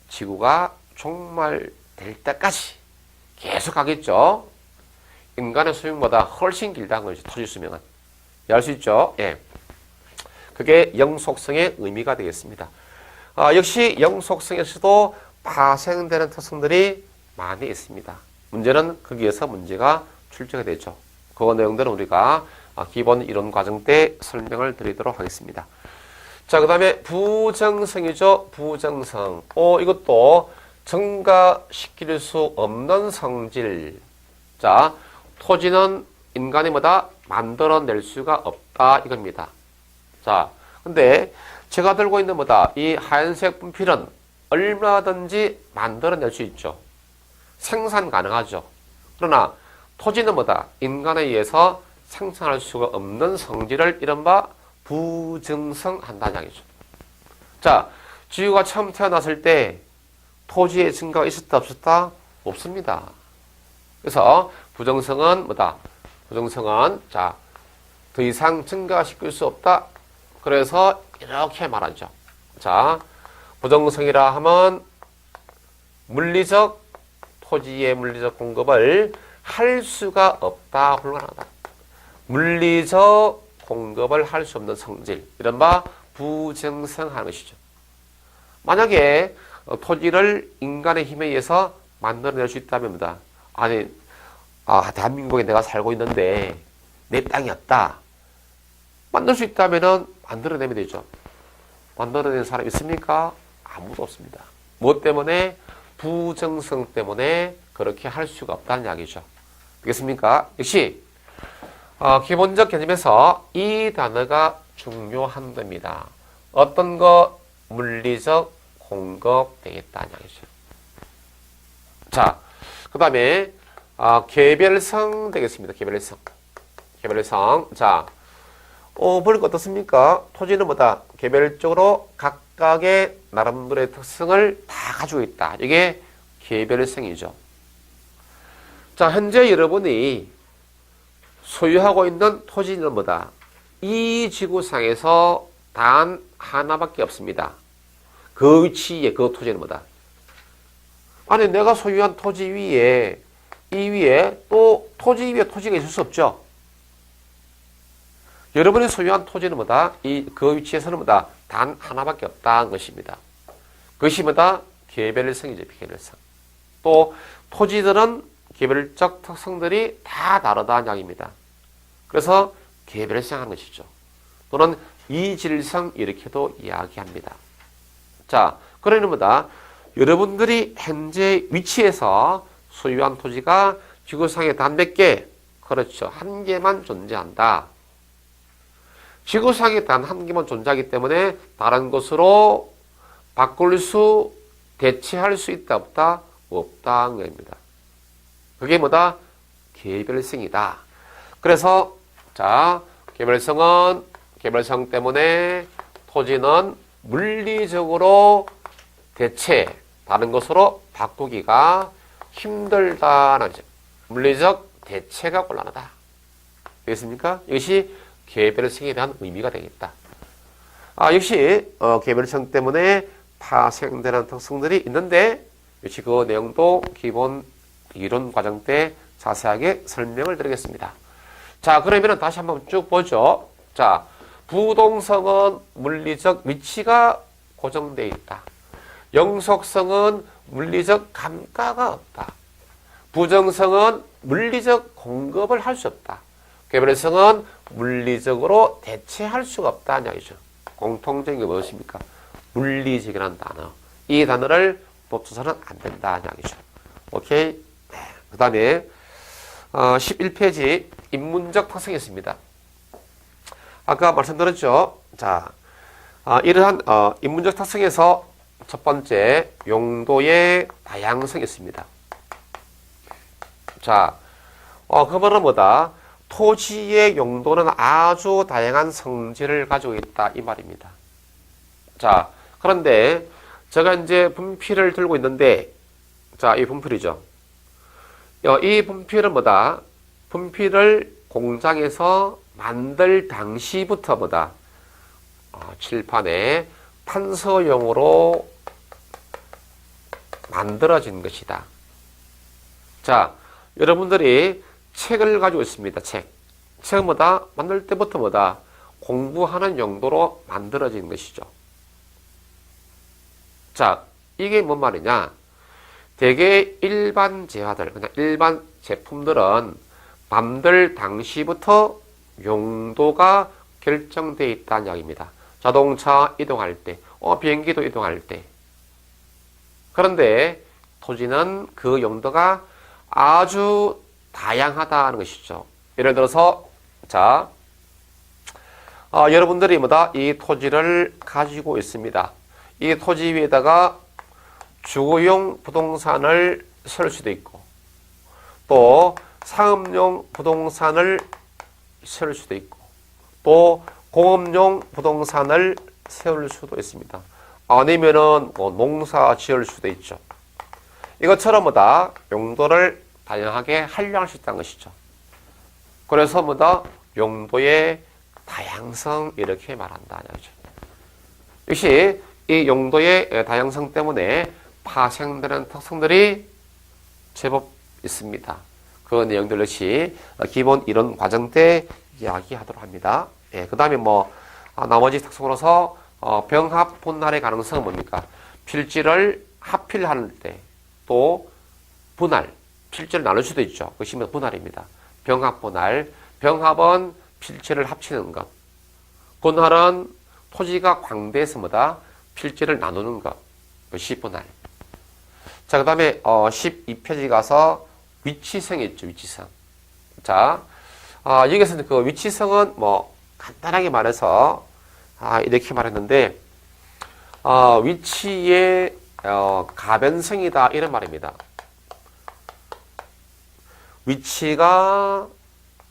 지구가 종말될 때까지 계속 가겠죠. 인간의 수명보다 훨씬 길다는 것이죠. 토지 수명은. 알 수 있죠? 예. 그게 영속성의 의미가 되겠습니다. 역시 영속성에서도 파생되는 특성들이 많이 있습니다. 문제는 거기에서 문제가 출제가 되죠. 그 내용들은 우리가 기본 이론 과정 때 설명을 드리도록 하겠습니다. 자, 그 다음에 부정성이죠. 부정성. 이것도 증가시킬 수 없는 성질. 자, 토지는 인간이 뭐다? 만들어낼 수가 없다. 이겁니다. 자, 근데 제가 들고 있는 뭐다? 이 하얀색 분필은 얼마든지 만들어낼 수 있죠. 생산 가능하죠. 그러나 토지는 뭐다? 인간에 의해서 생산할 수가 없는 성질을 이른바 부증성한다는 이야기죠. 자, 지구가 처음 태어났을 때 토지의 증가가 있었다 없었다? 없습니다. 그래서 부정성은 뭐다? 부정성은 자, 더 이상 증가시킬 수 없다. 그래서 이렇게 말하죠. 자, 부정성이라 하면 물리적 토지의 물리적 공급을 할 수가 없다. 불가능하다. 물리적 공급을 할 수 없는 성질, 이른바 부정성하는 것이죠. 만약에 토지를 인간의 힘에 의해서 만들어낼 수 있다면 뭐다? 아니, 대한민국에 내가 살고 있는데 내 땅이 없다. 만들 수 있다면 만들어내면 되죠. 만들어내는 사람 있습니까? 아무도 없습니다. 무엇 때문에? 부정성 때문에 그렇게 할 수가 없다는 이야기죠. 되겠습니까? 역시 기본적 개념에서 이 단어가 중요한 겁니다. 어떤 거? 물리적 공급 되겠다는 이야기죠. 자, 그 다음에 개별성 되겠습니다. 개별성. 개별성. 자, 보니까 어떻습니까? 토지는 뭐다? 개별적으로 각각의 나름대로의 특성을 다 가지고 있다. 이게 개별성이죠. 자, 현재 여러분이 소유하고 있는 토지는 뭐다? 이 지구상에서 단 하나밖에 없습니다. 그 위치에 그 토지는 뭐다? 아니, 내가 소유한 토지 위에, 이 위에 또 토지 위에 토지가 있을 수 없죠. 여러분이 소유한 토지는 뭐다? 그 위치에서는 뭐다? 단 하나밖에 없다는 것입니다. 그것이 뭐다? 개별성이죠, 개별성. 또 토지들은 개별적 특성들이 다 다르다는 이야기입니다. 그래서 개별성 하는 것이죠. 또는 이질성 이렇게도 이야기합니다. 자, 그러면 뭐다? 여러분들이 현재 위치에서 소유한 토지가 지구상에 단 몇 개? 그렇죠. 한 개만 존재한다. 지구상에 단 한 개만 존재하기 때문에 다른 것으로 바꿀 수, 대체할 수 있다 없다? 없다는 겁니다. 그게 뭐다? 개별성이다. 그래서 자, 개별성 때문에 토지는 물리적으로 대체, 다른 것으로 바꾸기가 힘들다는 거죠. 물리적 대체가 곤란하다. 되겠습니까? 이것이 개별성에 대한 의미가 되겠다. 역시 개별성 때문에 파생되는 특성들이 있는데 역시 그 내용도 기본 이론 과정 때 자세하게 설명을 드리겠습니다. 자, 그러면 다시 한번 쭉 보죠. 자, 부동성은 물리적 위치가 고정되어 있다. 영속성은 물리적 감가가 없다. 부정성은 물리적 공급을 할 수 없다. 개별성은 물리적으로 대체할 수가 없다는 이야기죠. 공통적인 게 무엇입니까? 물리적이라는 단어. 이 단어를 놓쳐서는 안 된다는 이야기죠. 오케이? 네. 그 다음에 11페이지 인문적 특성이 있습니다. 아까 말씀드렸죠. 자, 이러한 인문적 특성에서 첫 번째 용도의 다양성이 있습니다. 자, 그 말은 뭐다? 토지의 용도는 아주 다양한 성질을 가지고 있다 이 말입니다. 자, 그런데 제가 이제 분필을 들고 있는데, 자, 이 분필이죠. 이 분필은 뭐다? 분필을 공장에서 만들 당시부터 뭐다? 칠판에 판서용으로 만들어진 것이다. 자, 여러분들이 책을 가지고 있습니다. 책은 뭐다? 만들 때부터 뭐다? 공부하는 용도로 만들어진 것이죠. 자, 이게 뭔 말이냐? 대개 일반 재화들, 그냥 일반 제품들은 만들 당시부터 용도가 결정되어 있다는 이야기입니다. 자동차 이동할 때, 비행기도 이동할 때. 그런데 토지는 그 용도가 아주 다양하다는 것이죠. 예를 들어서, 자, 여러분들이 뭐다? 이 토지를 가지고 있습니다. 이 토지 위에다가 주거용 부동산을 설 수도 있고, 또 상업용 부동산을 세울 수도 있고 또 공업용 부동산을 세울 수도 있습니다. 아니면은 뭐 농사 지을 수도 있죠. 이것처럼 뭐다 용도를 다양하게 활용할 수 있다는 것이죠. 그래서 뭐다 용도의 다양성 이렇게 말한다. 역시 이 용도의 다양성 때문에 파생되는 특성들이 제법 있습니다. 그 내용들 역시 기본 이론 과정 때 이야기하도록 합니다. 예, 그 다음에 뭐 나머지 특성으로서 병합 분할의 가능성은 뭡니까? 필지를 합필할 때 또 분할, 필지를 나눌 수도 있죠. 그것이 분할입니다. 병합 분할, 병합은 필지를 합치는 것, 분할은 토지가 광대해서 뭐다? 필지를 나누는 것, 그것이 분할. 자, 그 다음에 12페이지 가서 위치성이 있죠. 위치성. 자, 여기서는 그 위치성은 뭐 간단하게 말해서 이렇게 말했는데 위치의 가변성이다 이런 말입니다. 위치가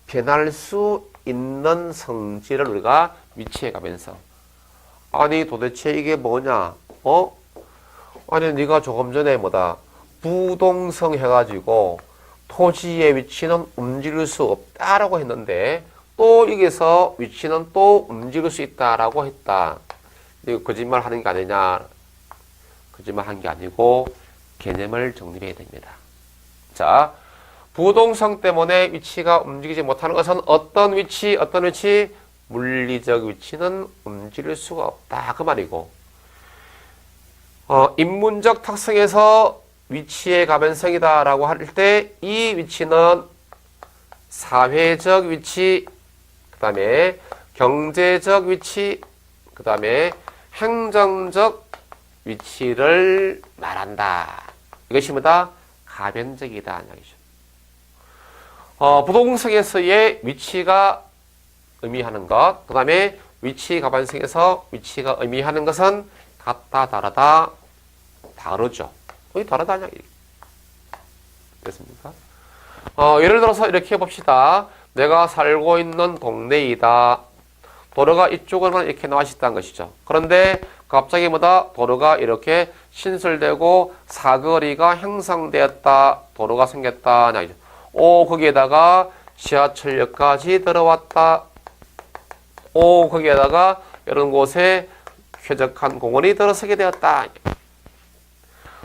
변할 수 있는 성질을 우리가 위치의 가변성. 아니 도대체 이게 뭐냐? 아니 네가 조금 전에 뭐다 부동성 해가지고 토지의 위치는 움직일 수 없다라고 했는데 또 여기서 위치는 또 움직일 수 있다라고 했다. 이거 거짓말 하는 게 아니냐? 거짓말 한 게 아니고 개념을 정리해야 됩니다. 자, 부동성 때문에 위치가 움직이지 못하는 것은 어떤 위치? 물리적 위치는 움직일 수가 없다. 그 말이고 인문적 특성에서 위치의 가변성이다 라고 할 때 이 위치는 사회적 위치, 그 다음에 경제적 위치, 그 다음에 행정적 위치를 말한다. 이것이 뭐다? 가변적이다. 부동성에서의 위치가 의미하는 것, 그 다음에 위치 가변성에서 위치가 의미하는 것은 같다, 다르다, 다르죠. 거의 다르다냐? 됐습니까? 예를 들어서 이렇게 해봅시다. 내가 살고 있는 동네이다. 도로가 이쪽으로만 이렇게 나와 있다는 것이죠. 그런데 갑자기 뭐다? 도로가 이렇게 신설되고 사거리가 형성되었다. 도로가 생겼다. 거기에다가 지하철역까지 들어왔다. 거기에다가 이런 곳에 쾌적한 공원이 들어서게 되었다.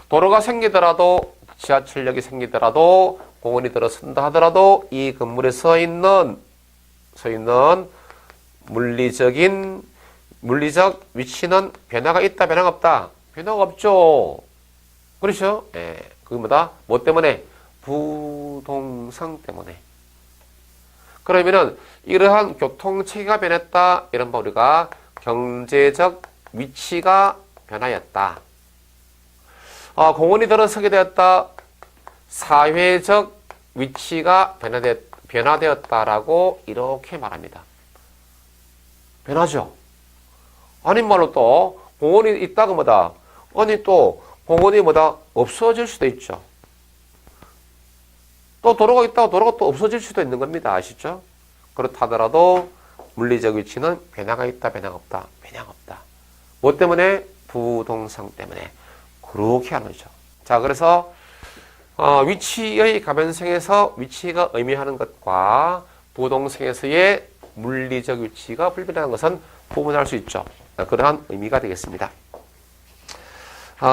도로가 생기더라도 지하철역이 생기더라도 공원이 들어선다 하더라도 이 건물에 서 있는 물리적 위치는 변화가 있다, 변화가 없다? 변화가 없죠. 그렇죠? 예. 그게 뭐다? 뭐 때문에? 부동성 때문에. 그러면은 이러한 교통체계가 변했다. 이런 거 우리가 경제적 위치가 변하였다. 공원이 들어서게 되었다. 사회적 위치가 변화되었다라고 이렇게 말합니다. 변하죠. 아닌 말로 또 공원이 있다가 뭐다? 아니 또 공원이 뭐다? 없어질 수도 있죠. 또 도로가 있다가 도로가 또 없어질 수도 있는 겁니다. 아시죠? 그렇다더라도 물리적 위치는 변화가 있다, 변화가 없다, 변화가 없다. 뭐 때문에? 부동성 때문에. 그렇게 하는 거죠. 자, 그래서 위치의 가변성에서 위치가 의미하는 것과 부동성에서의 물리적 위치가 불변하는 것은 구분할 수 있죠. 그러한 의미가 되겠습니다.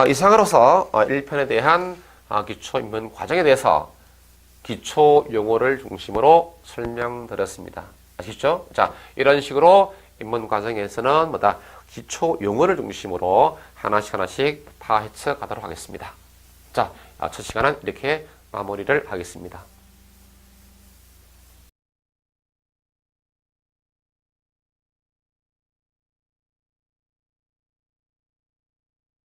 이상으로서 1편에 대한 기초인문 과정에 대해서 기초 용어를 중심으로 설명드렸습니다. 아시죠? 자, 이런 식으로 인문 과정에서는 뭐다? 기초 용어를 중심으로 하나씩 파헤쳐 가도록 하겠습니다. 자, 첫 시간은 이렇게 마무리를 하겠습니다.